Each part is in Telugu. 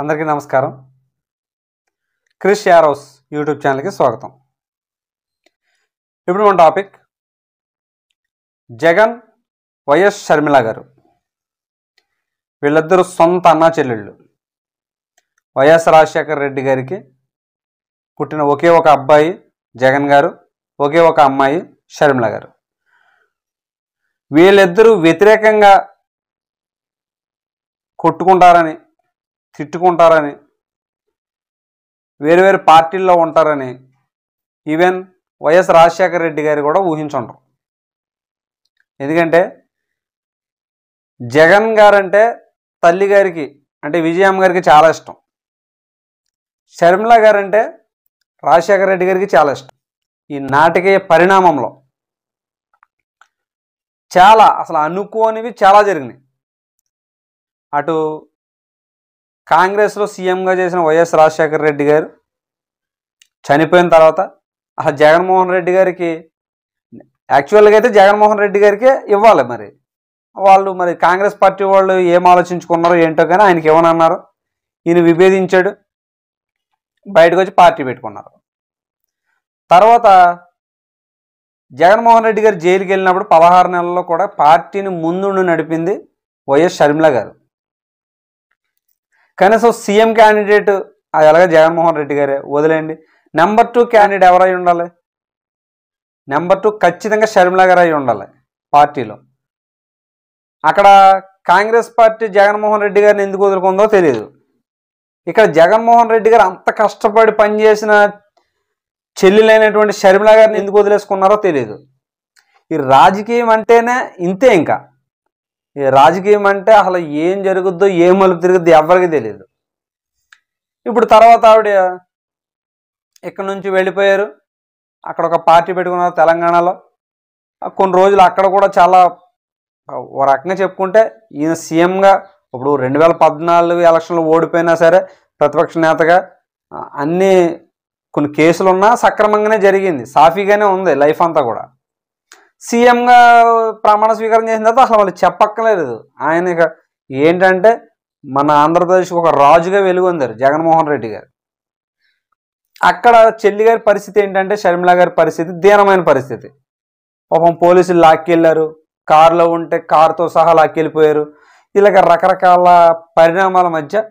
అందరికీ నమస్కారం. క్రిష్ యారోస్ యూట్యూబ్ ఛానల్కి స్వాగతం. ఇప్పుడు మన టాపిక్ జగన్ వైఎస్ షర్మిల గారు. వీళ్ళిద్దరూ సొంత అన్నా చెల్లెళ్ళు. వైఎస్ రాజశేఖర రెడ్డి గారికి పుట్టిన ఒకే ఒక అబ్బాయి జగన్ గారు, ఒకే ఒక అమ్మాయి షర్మిల గారు. వీళ్ళిద్దరూ వ్యతిరేకంగా కొట్టుకుంటారని, తిట్టుకుంటారని, వేరు వేరు పార్టీల్లో ఉంటారని ఈవెన్ వైఎస్ రాజశేఖర రెడ్డి గారు కూడా ఊహించుంటారు. ఎందుకంటే జగన్ గారంటే తల్లి గారికి అంటే విజయమ్మ గారికి చాలా ఇష్టం. షర్మిల గారంటే రాజశేఖర రెడ్డి గారికి చాలా ఇష్టం. ఈ నాటకీయ పరిణామంలో చాలా అసలు అనుకోనివి చాలా జరిగినాయి. అటు కాంగ్రెస్లో సీఎంగా చేసిన వైఎస్ రాజశేఖర రెడ్డి గారు చనిపోయిన తర్వాత అసలు జగన్మోహన్ రెడ్డి గారికి యాక్చువల్గా అయితే జగన్మోహన్ రెడ్డి గారికే ఇవ్వాలి. మరి వాళ్ళు మరి కాంగ్రెస్ పార్టీ వాళ్ళు ఏం ఆలోచించుకున్నారో ఏంటో కానీ ఆయనకి ఇవ్వనన్నారు. ఈయన విభేదించాడు, బయటకు వచ్చి పార్టీ పెట్టుకున్నారు. తర్వాత జగన్మోహన్ రెడ్డి గారు జైలుకి వెళ్ళినప్పుడు 16 నెలల్లో కూడా పార్టీని ముందుండి నడిపింది వైఎస్ షర్మిల గారు. కనీసం సీఎం క్యాండిడేట్ అది ఎలాగ జగన్మోహన్ రెడ్డి గారే వదిలేండి, నెంబర్ 2 క్యాండిడేట్ ఎవరై ఉండాలి? నెంబర్ 2 ఖచ్చితంగా షర్మిల గారు అయి ఉండాలి పార్టీలో. అక్కడ కాంగ్రెస్ పార్టీ జగన్మోహన్ రెడ్డి గారిని ఎందుకు వదులుకుందో తెలియదు. ఇక్కడ జగన్మోహన్ రెడ్డి గారు అంత కష్టపడి పనిచేసిన చెల్లెలైనటువంటి షర్మిల గారిని ఎందుకు వదిలేసుకున్నారో తెలియదు. ఈ రాజకీయం అంటేనే ఇంతే. ఇంకా ఈ రాజకీయం అంటే అసలు ఏం జరుగుద్దో ఏం మలుపు తిరుగుద్దో ఎవరికి తెలియదు. ఇప్పుడు తర్వాత ఆవిడ ఇక్కడ నుంచి వెళ్ళిపోయారు, అక్కడ ఒక పార్టీ పెట్టుకున్నారు తెలంగాణలో. కొన్ని రోజులు అక్కడ కూడా చాలా ఓ రకంగా చెప్పుకుంటే ఈయన సీఎంగా ఇప్పుడు 2014 ఎలక్షన్లు ఓడిపోయినా సరే ప్రతిపక్ష నేతగా అన్నీ కొన్ని కేసులు ఉన్నా సక్రమంగానే జరిగింది, సాఫీగానే ఉంది లైఫ్ అంతా కూడా. సీఎంగా ప్రమాణ స్వీకారం చేసిన తర్వాత అసలు వాళ్ళు చెప్పక్కర్లేదు. ఆయన ఏంటంటే మన ఆంధ్రప్రదేశ్కి ఒక రాజుగా వెలుగొందారు జగన్మోహన్ రెడ్డి గారు. అక్కడ చెల్లి గారి పరిస్థితి ఏంటంటే షర్మిల గారి పరిస్థితి దీనమైన పరిస్థితి. పాపం పోలీసులు లాక్కెళ్ళారు, కారులో ఉంటే కారుతో సహా లాక్కెళ్ళిపోయారు. ఇలాగ రకరకాల పరిణామాల మధ్య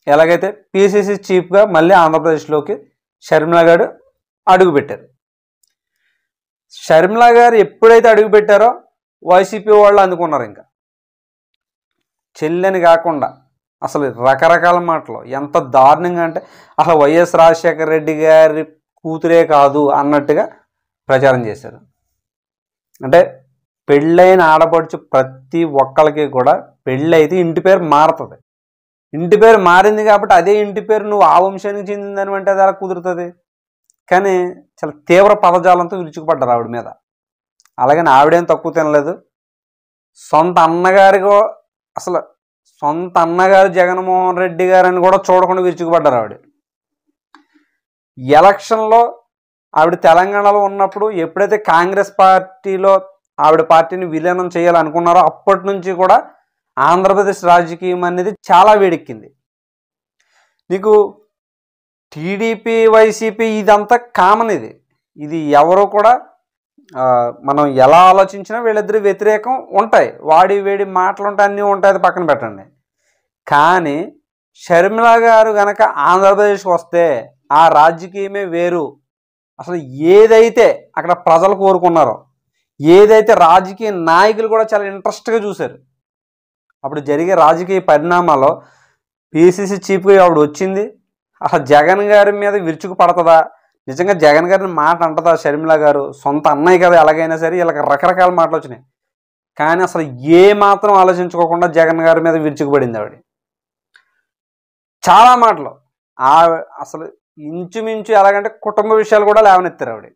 ఎలాగైతే పిసిసి చీఫ్గా మళ్ళీ ఆంధ్రప్రదేశ్లోకి షర్మిల గారు అడుగుపెట్టారు. షర్మిల గారు ఎప్పుడైతే అడుగుపెట్టారో వైసీపీ వాళ్ళు అందుకున్నారు. ఇంకా చెల్లెని కాకుండా అసలు రకరకాల మాటలు ఎంత దారుణంగా అంటే అసలు వైఎస్ రాజశేఖర రెడ్డి గారి కూతురే కాదు అన్నట్టుగా ప్రచారం చేశారు. అంటే పెళ్ళైన ఆడపడుచు ప్రతి ఒక్కరికి కూడా పెళ్ళి అయితే ఇంటి పేరు మారుతుంది. ఇంటి పేరు మారింది కాబట్టి అదే ఇంటి పేరు నువ్వు ఆ వంశానికి చెందిందని అంటే అది అలా కుదురుతుంది. కానీ చాలా తీవ్ర పదజాలంతో విరుచుకుపడ్డారు ఆవిడ మీద. అలాగని ఆవిడేం తక్కువ తినలేదు. సొంత అన్నగారిగో అసలు సొంత అన్నగారు జగన్మోహన్ రెడ్డి గారని కూడా చూడకుండా విరుచుకుపడ్డారు ఆవిడ. ఎలక్షన్లో ఆవిడ తెలంగాణలో ఉన్నప్పుడు ఎప్పుడైతే కాంగ్రెస్ పార్టీలో ఆవిడ పార్టీని విలీనం చేయాలనుకున్నారో అప్పటి నుంచి కూడా ఆంధ్రప్రదేశ్ రాజకీయం అనేది చాలా వేడెక్కింది. నీకు టీడీపీ వైసీపీ ఇదంతా కామన్. ఇది ఎవరో కూడా మనం ఎలా ఆలోచించినా వీళ్ళిద్దరు వ్యతిరేకం ఉంటాయి, వాడి వేడి మాటలు ఉంటాయి, అన్నీ ఉంటాయి, అది పక్కన పెట్టండి. కానీ షర్మిల గారు కనుక ఆంధ్రప్రదేశ్కి వస్తే ఆ రాజకీయమే వేరు. అసలు ఏదైతే అక్కడ ప్రజలు కోరుకున్నారో, ఏదైతే రాజకీయ నాయకులు కూడా చాలా ఇంట్రెస్ట్గా చూశారు. అప్పుడు జరిగే రాజకీయ పరిణామాల్లో పిసిసి చీఫ్గా ఆవిడ వచ్చింది. అసలు జగన్ గారి మీద విరుచుకు పడుతుందా, నిజంగా జగన్ గారిని మాట అంటదా షర్మిల గారు? సొంత అన్నయ్య కదా, ఎలాగైనా సరే ఇలా రకరకాల మాటలు వచ్చినాయి. కానీ అసలు ఏ మాత్రం ఆలోచించుకోకుండా జగన్ గారి మీద విరుచుకుపడింది ఆవిడ. చాలా మాటలు అసలు ఇంచుమించు ఎలాగంటే కుటుంబ విషయాలు కూడా లేవనెత్తారు ఆవిడ.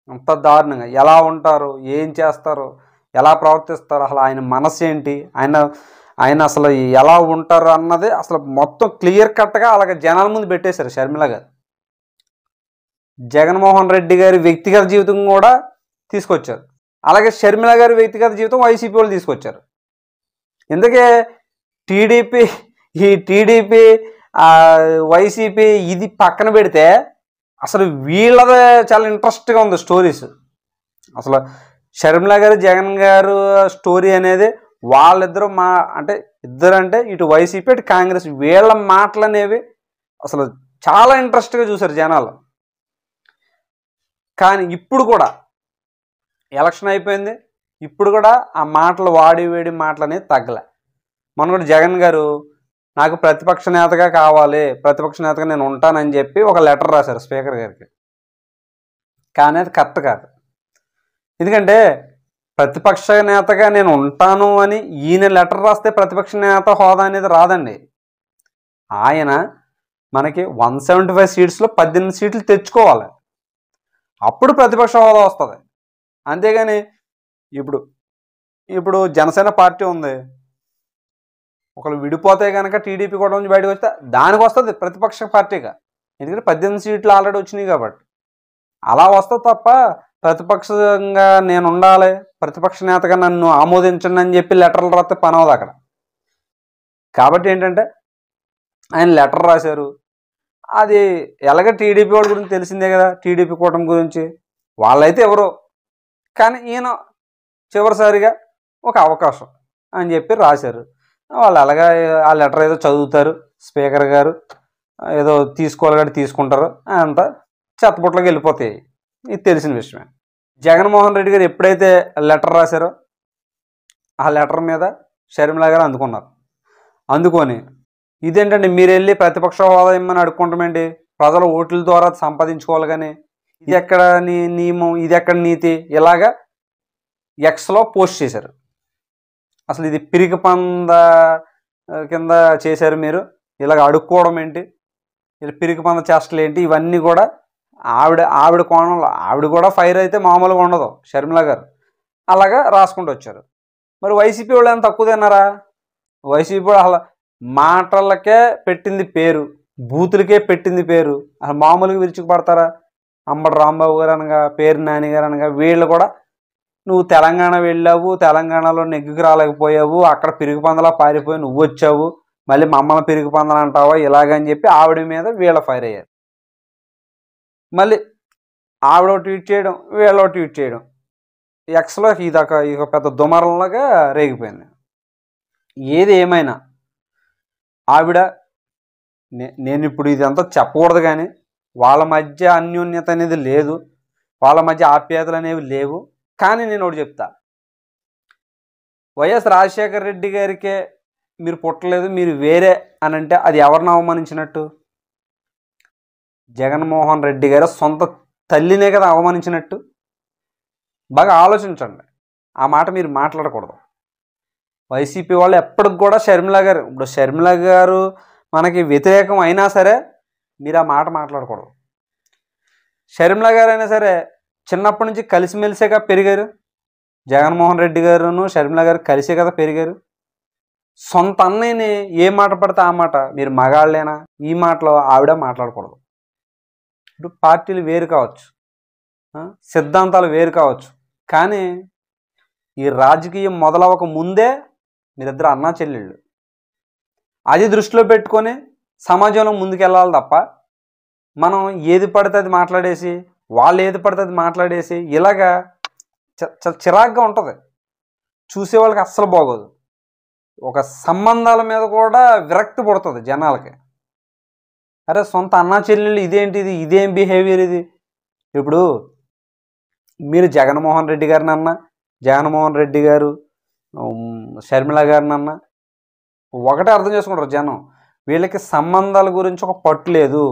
అంత దారుణంగా ఎలా ఉంటారు, ఏం చేస్తారు, ఎలా ప్రవర్తిస్తారు, అసలు ఆయన మనసు ఏంటి, ఆయన అసలు ఎలా ఉంటారు అన్నది అసలు మొత్తం క్లియర్ కట్గా అలాగే జనాల ముందు పెట్టేశారు షర్మిల గారు. జగన్మోహన్ రెడ్డి గారి వ్యక్తిగత జీవితం కూడా తీసుకొచ్చారు. అలాగే షర్మిల గారి వ్యక్తిగత జీవితం వైసీపీ వాళ్ళు తీసుకొచ్చారు. ఎందుకే టీడీపీ ఈ టీడీపీ వైసీపీ ఇది పక్కన పెడితే అసలు వీళ్ళదే చాలా ఇంట్రెస్ట్గా ఉంది స్టోరీస్. అసలు షర్మిల గారు జగన్ గారు స్టోరీ అనేది వాళ్ళిద్దరూ అంటే ఇద్దరంటే ఇటు వైసీపీ ఇటు కాంగ్రెస్ వీళ్ళ మాటలు అనేవి అసలు చాలా ఇంట్రెస్ట్గా చూశారు జనాలు. కానీ ఇప్పుడు కూడా ఎలక్షన్ అయిపోయింది, ఇప్పుడు కూడా ఆ మాటలు వాడి వేడి మాటలు అనేది తగ్గలే. మొన్న కూడా జగన్ గారు నాకు ప్రతిపక్ష నేతగా కావాలి, ప్రతిపక్ష నేతగా నేను ఉంటానని చెప్పి ఒక లెటర్ రాశారు స్పీకర్ గారికి. కానీ అది కరెక్ట్ కాదు. ఎందుకంటే ప్రతిపక్ష నేతగా నేను ఉంటాను అని ఈయన లెటర్ రాస్తే ప్రతిపక్ష నేత హోదా అనేది రాదండి. ఆయన మనకి 175 సీట్స్లో 18 సీట్లు తెచ్చుకోవాలి, అప్పుడు ప్రతిపక్ష హోదా వస్తుంది. అంతేగాని ఇప్పుడు జనసేన పార్టీ ఉంది, ఒకళ్ళు విడిపోతే కనుక టీడీపీ కూడా నుంచి బయటకు వస్తే దానికి వస్తుంది ప్రతిపక్ష పార్టీగా. ఎందుకంటే 18 సీట్లు ఆల్రెడీ వచ్చినాయి కాబట్టి అలా వస్తుంది తప్ప ప్రతిపక్షంగా నేను ఉండాలి, ప్రతిపక్ష నేతగా నన్ను ఆమోదించండి అని చెప్పి లెటర్లు రాస్తే పని అవ్వదు అక్కడ. కాబట్టి ఏంటంటే ఆయన లెటర్ రాశారు. అది ఎలాగ టీడీపీ వాళ్ళ గురించి తెలిసిందే కదా, టీడీపీ కూటమి గురించి వాళ్ళైతే ఎవరో, కానీ ఈయన చివరిసారిగా ఒక అవకాశం అని చెప్పి రాశారు. వాళ్ళు అలాగా ఆ లెటర్ ఏదో చదువుతారు, స్పీకర్ గారు ఏదో తీసుకోవాలి కాబట్టి తీసుకుంటారు, అంతా చెత్తపుట్లోకి వెళ్ళిపోతాయి. ఇది తెలిసిన విషయమే. జగన్మోహన్ రెడ్డి గారు ఎప్పుడైతే లెటర్ రాశారో ఆ లెటర్ మీద షర్మిల గారు అందుకున్నారు. అందుకొని ఇదేంటండి మీరు వెళ్ళి ప్రతిపక్ష హోదా ఇమ్మని అడుక్కుంటామండి, ప్రజల ఓట్ల ద్వారా సంపాదించుకోవాలి, కానీ ఇది ఎక్కడ నియమం, ఇది ఎక్కడ నీతి, ఇలాగా ఎక్స్లో పోస్ట్ చేశారు. అసలు ఇది పిరికి పంద కింద చేశారు మీరు, ఇలాగ అడుక్కోవడం ఏంటి, ఇలా పిరికి పంద చేష్టలు ఏంటి, ఇవన్నీ కూడా ఆవిడ కోణంలో ఆవిడ కూడా ఫైర్ అయితే మామూలుగా ఉండదు షర్మిల గారు, అలాగా రాసుకుంటూ వచ్చారు. మరి వైసీపీ వాళ్ళు ఏమైనా తక్కువ తిన్నారా? వైసీపీ కూడా అసలు మాటలకే పెట్టింది పేరు, బూతులకే పెట్టింది పేరు, అసలు మామూలుగా విరుచుకు పడతారా? అంబటి రాంబాబు గారు అనగా, పేరు నాని గారు అనగా వీళ్ళు కూడా నువ్వు తెలంగాణ వెళ్ళావు, తెలంగాణలో నెగ్గుకు రాలేకపోయావు, అక్కడ పిరుగు పందలా పారిపోయి నువ్వు వచ్చావు, మళ్ళీ మమ్మల్ని పిరుగు పందలు అంటావా ఇలాగని చెప్పి ఆవిడ మీద వీళ్ళ ఫైర్ అయ్యారు. మళ్ళీ ఆవిడ ట్వీట్ చేయడం, వీళ్ళ ట్వీట్ చేయడం, ఎక్స్లో ఇక పెద్ద దుమారంలాగా రేగిపోయింది. ఏది ఏమైనా ఆవిడ నేను ఇప్పుడు ఇదంతా చెప్పకూడదు, కానీ వాళ్ళ మధ్య అన్యోన్యత అనేది లేదు, వాళ్ళ మధ్య ఆప్యాయతలు అనేవి లేవు. కానీ నేను ఒకటి చెప్తా, వైఎస్ రాజశేఖర రెడ్డి గారికే మీరు పుట్టలేదు, మీరు వేరే అని అంటే అది ఎవరిని అవమానించినట్టు? జగన్మోహన్ రెడ్డి గారు సొంత తల్లినే కదా అవమానించినట్టు. బాగా ఆలోచించండి, ఆ మాట మీరు మాట్లాడకూడదు. వైసీపీ వాళ్ళు ఎప్పటికి కూడా షర్మిల గారు, ఇప్పుడు షర్మిల గారు మనకి వ్యతిరేకం అయినా సరే మీరు ఆ మాట మాట్లాడకూడదు. షర్మిల గారు అయినా సరే చిన్నప్పటి నుంచి కలిసిమెలిసేగా పెరిగారు, జగన్మోహన్ రెడ్డి గారును షర్మిల గారు కలిసే కదా పెరిగారు. సొంత అన్నయ్యని ఏ మాట పడితే ఆ మాట మీరు మగాళ్ళేనా, ఈ మాటలో ఆవిడ మాట్లాడకూడదు. ఇప్పుడు పార్టీలు వేరు కావచ్చు, సిద్ధాంతాలు వేరు కావచ్చు, కానీ ఈ రాజకీయం మొదలవక ముందే మీరిద్దరు అన్నా చెల్లెళ్ళు. అది దృష్టిలో పెట్టుకొని సమాజంలో ముందుకెళ్ళాలి తప్ప మనం ఏది పడితే అది మాట్లాడేసి, వాళ్ళు ఏది పడితే అది మాట్లాడేసి ఇలాగా చాలా చిరాగ్గా ఉంటుంది, చూసేవాళ్ళకి అస్సలు బాగోదు. ఒక సంబంధాల మీద కూడా విరక్తి పడుతుంది జనాలకి. అరే సొంత అన్నా చెల్లెళ్ళు ఇదేంటిది, ఇదేం బిహేవియర్ ఇది? ఇప్పుడు మీరు జగన్మోహన్ రెడ్డి గారిని అన్నా, జగన్మోహన్ రెడ్డి గారు షర్మిల గారిని అన్నా ఒకటే అర్థం చేసుకుంటారు జనం, వీళ్ళకి సంబంధాల గురించి ఒక పట్టు లేదు,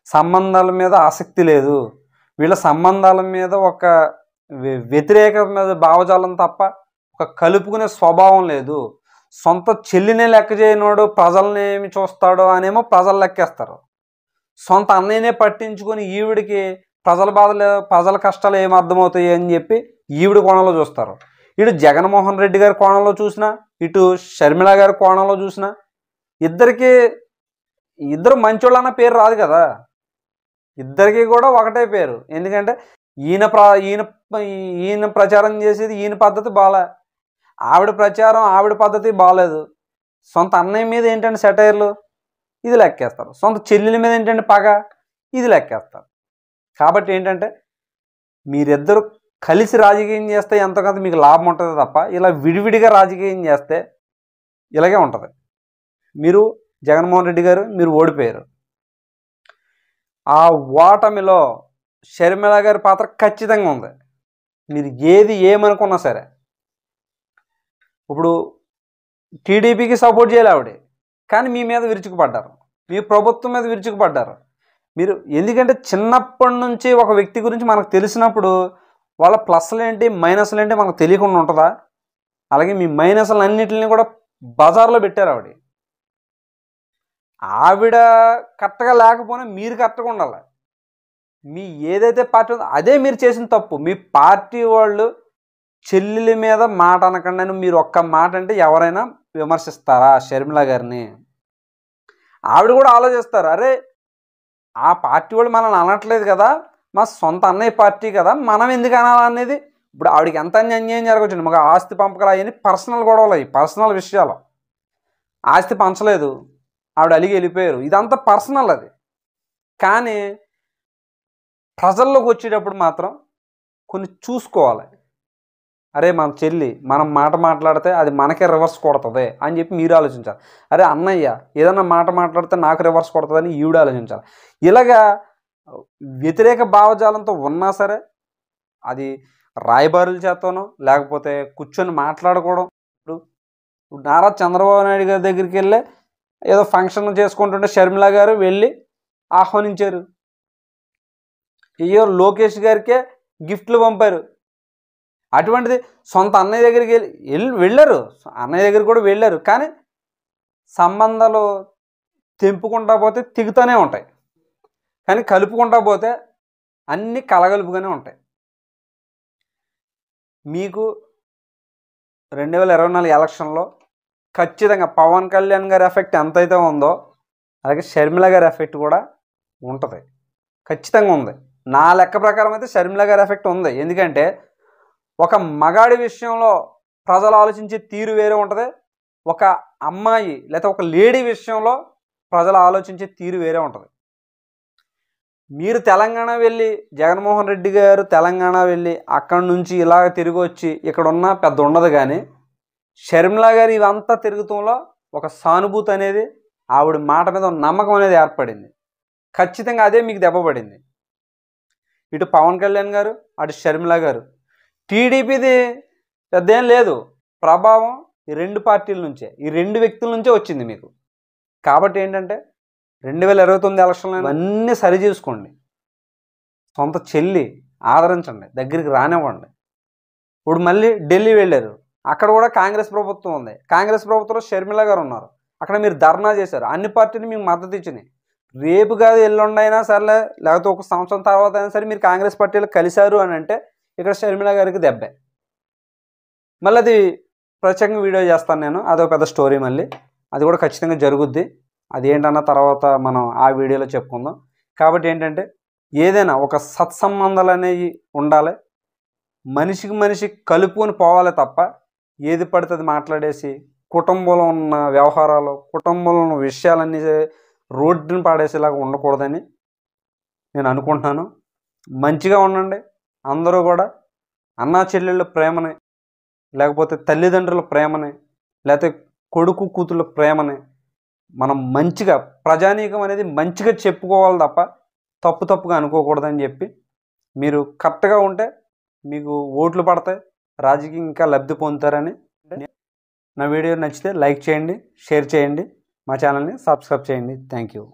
సంబంధాల మీద ఆసక్తి లేదు, వీళ్ళ సంబంధాల మీద ఒక వ్యతిరేక భావజాలం తప్ప ఒక కలుపుకునే స్వభావం లేదు. సొంత చెల్లినే లెక్క చేయనోడు ప్రజల్ని ఏమి చూస్తాడో అనేమో ప్రజలు లెక్కేస్తారు, సొంత అన్నయ్యనే పట్టించుకొని ఈవిడికి ప్రజల బాధలు ప్రజల కష్టాలు ఏమి అర్థమవుతాయి అని చెప్పి ఈవిడ కోణంలో చూస్తారు. ఇటు జగన్మోహన్ రెడ్డి గారి కోణంలో చూసినా, ఇటు షర్మిల గారి కోణంలో చూసినా ఇద్దరు మంచోళ్ళు అన్న పేరు రాదు కదా, ఇద్దరికి కూడా ఒకటే పేరు. ఎందుకంటే ఈయన ప్రచారం చేసేది ఈయన పద్ధతి బాలే, ఆవిడ ప్రచారం ఆవిడ పద్ధతి బాగాలేదు. సొంత అన్నయ్య మీద ఏంటంటే సెటైర్లు, ఇది లెక్కేస్తారు. సొంత చెల్లెల మీద ఏంటంటే పగ, ఇది లెక్కేస్తారు. కాబట్టి ఏంటంటే మీరిద్దరు కలిసి రాజకీయం చేస్తే ఎంతో కొంత మీకు లాభం ఉంటుంది తప్ప ఇలా విడివిడిగా రాజకీయం చేస్తే ఇలాగే ఉంటుంది. మీరు జగన్మోహన్ రెడ్డి గారు మీరు ఓడిపోయారు. ఆ ఓటమిలో షర్మిల గారి పాత్ర ఖచ్చితంగా ఉంది. మీరు ఏది ఏమనుకున్నా సరే, ఇప్పుడు టీడీపీకి సపోర్ట్ చేయాలి ఆవిడ, కానీ మీ మీద విరుచుకుపడ్డారు, మీ ప్రభుత్వం మీద విరుచుకుపడ్డారు మీరు. ఎందుకంటే చిన్నప్పటి నుంచి ఒక వ్యక్తి గురించి మనకు తెలిసినప్పుడు వాళ్ళ ప్లస్లు ఏంటి మైనస్లు ఏంటి మనకు తెలియకుండా ఉంటుందా? అలాగే మీ మైనస్లు అన్నింటిని కూడా బజార్లో పెట్టారు ఆవిడ. ఆవిడ కరెక్ట్గా లేకపోయినా మీరు కరెక్ట్గా ఉండాలి. మీ ఏదైతే పార్టీ ఉందో అదే మీరు చేసిన తప్పు. మీ పార్టీ వాళ్ళు చెల్లెల మీద మాట అనకుండా మీరు ఒక్క మాట అంటే ఎవరైనా విమర్శిస్తారా షర్మిల గారిని? ఆవిడ కూడా ఆలోచిస్తారు, అరే ఆ పార్టీ వాళ్ళు మనల్ని అనట్లేదు కదా, మా సొంత అన్నయ్య పార్టీ కదా, మనం ఎందుకు అనాలనేది. ఇప్పుడు ఆవిడకి ఎంత అన్యాయం జరగవచ్చు. మాకు ఆస్తి పంపకాలు అవన్నీ పర్సనల్ గొడవలు, అవి పర్సనల్ విషయాలు. ఆస్తి పంచలేదు, ఆవిడ అలిగి వెళ్ళిపోయారు, ఇదంతా పర్సనల్. అది కానీ ప్రజల్లోకి వచ్చేటప్పుడు మాత్రం కొన్ని చూసుకోవాలి. అరే మన చెల్లి మనం మాట మాట్లాడితే అది మనకే రివర్స్ కొడుతుంది అని చెప్పి మీరు ఆలోచించాలి. అరే అన్నయ్య ఏదన్నా మాట మాట్లాడితే నాకు రివర్స్ కొడుతుందని ఈవిడ ఆలోచించాలి. ఇలాగా వ్యతిరేక భావజాలంతో ఉన్నా సరే అది రాయబారుల చేతనో లేకపోతే కూర్చొని మాట్లాడుకోవడం. ఇప్పుడు నారా చంద్రబాబు నాయుడు గారి దగ్గరికి వెళ్ళి ఏదో ఫంక్షన్ చేసుకుంటుంటే షర్మిల గారు వెళ్ళి ఆహ్వానించారు. అయ్యో లోకేష్ గారికే గిఫ్ట్లు పంపారు. అటువంటిది సొంత అన్నయ్య దగ్గరికి వెళ్ళారు, అన్నయ్య దగ్గరికి కూడా వెళ్ళారు. కానీ సంబంధాలు తెంపుకుంటా పోతే తిగుతూనే ఉంటాయి, కానీ కలుపుకుంటా పోతే అన్నీ కలగలుపుగానే ఉంటాయి. మీకు 2024 ఎలక్షన్లో ఖచ్చితంగా పవన్ కళ్యాణ్ గారి ఎఫెక్ట్ ఎంతైతే ఉందో అలాగే షర్మిల గారి ఎఫెక్ట్ కూడా ఉంటుంది, ఖచ్చితంగా ఉంది. నా లెక్క ప్రకారం అయితే షర్మిల గారి ఎఫెక్ట్ ఉంది. ఎందుకంటే ఒక మగాడి విషయంలో ప్రజలు ఆలోచించే తీరు వేరే ఉంటుంది, ఒక అమ్మాయి లేదా ఒక లేడీ విషయంలో ప్రజలు ఆలోచించే తీరు వేరే ఉంటుంది. మీరు తెలంగాణ వెళ్ళి జగన్మోహన్ రెడ్డి గారు తెలంగాణ వెళ్ళి అక్కడి నుంచి ఇలాగ తిరిగి వచ్చి ఇక్కడ ఉన్న పెద్ద ఉండదు. కానీ షర్మిల గారు ఇవంతా తిరుగుతంలో ఒక సానుభూతి అనేది, ఆవిడ మాట మీద నమ్మకం అనేది ఏర్పడింది. ఖచ్చితంగా అదే మీకు దెబ్బపడింది. ఇటు పవన్ కళ్యాణ్ గారు అటు షర్మిల గారు. టీడీపీది పెద్ద ఏం లేదు, ప్రభావం ఈ రెండు పార్టీల నుంచే, ఈ రెండు వ్యక్తుల నుంచే వచ్చింది మీకు. కాబట్టి ఏంటంటే 2029 ఎలక్షన్లో అన్నీ సరి చేసుకోండి. సొంత చెల్లి ఆదరించండి, దగ్గరికి రానివ్వండి. ఇప్పుడు మళ్ళీ ఢిల్లీ వెళ్ళారు, అక్కడ కూడా కాంగ్రెస్ ప్రభుత్వం ఉంది. కాంగ్రెస్ ప్రభుత్వంలో షర్మిల గారు ఉన్నారు. అక్కడ మీరు ధర్నా చేశారు, అన్ని పార్టీలు మీకు మద్దతు ఇచ్చినాయి. రేపు కాదు ఎల్లుండి అయినా సరే లేకపోతే ఒక సంవత్సరం తర్వాత అయినా సరే మీరు కాంగ్రెస్ పార్టీలో కలిశారు అని అంటే ఇక్కడ షర్మిల గారికి దెబ్బే. మళ్ళీ అది ప్రత్యేకంగా వీడియో చేస్తాను నేను, అదొక పెద్ద స్టోరీ. మళ్ళీ అది కూడా ఖచ్చితంగా జరుగుద్ది. అది ఏంటన్న తర్వాత మనం ఆ వీడియోలో చెప్పుకుందాం. కాబట్టి ఏంటంటే ఏదైనా ఒక సత్సంబంధాలు అనేవి ఉండాలి, మనిషికి మనిషి కలుపుకొని పోవాలి తప్ప ఏది పడితే అది మాట్లాడేసి కుటుంబంలో ఉన్న వ్యవహారాలు కుటుంబంలో ఉన్న విషయాలన్నీ రోడ్డుని పాడేసేలాగా ఉండకూడదని నేను అనుకుంటున్నాను. మంచిగా ఉండండి అందరూ కూడా. అన్నా చెల్లెళ్ళ ప్రేమని లేకపోతే తల్లిదండ్రుల ప్రేమని లేకపోతే కొడుకు కూతుళ్ళ ప్రేమని మనం మంచిగా ప్రజానీకం అనేది మంచిగా చెప్పుకోవాలి తప్ప తప్పుగా అనుకోకూడదని చెప్పి మీరు కరెక్ట్గా ఉంటే మీకు ఓట్లు పడతాయి, రాజకీయం ఇంకా లబ్ధి పొందుతారని. నా వీడియో నచ్చితే లైక్ చేయండి, షేర్ చేయండి, మా ఛానల్ని సబ్స్క్రైబ్ చేయండి. Thank you.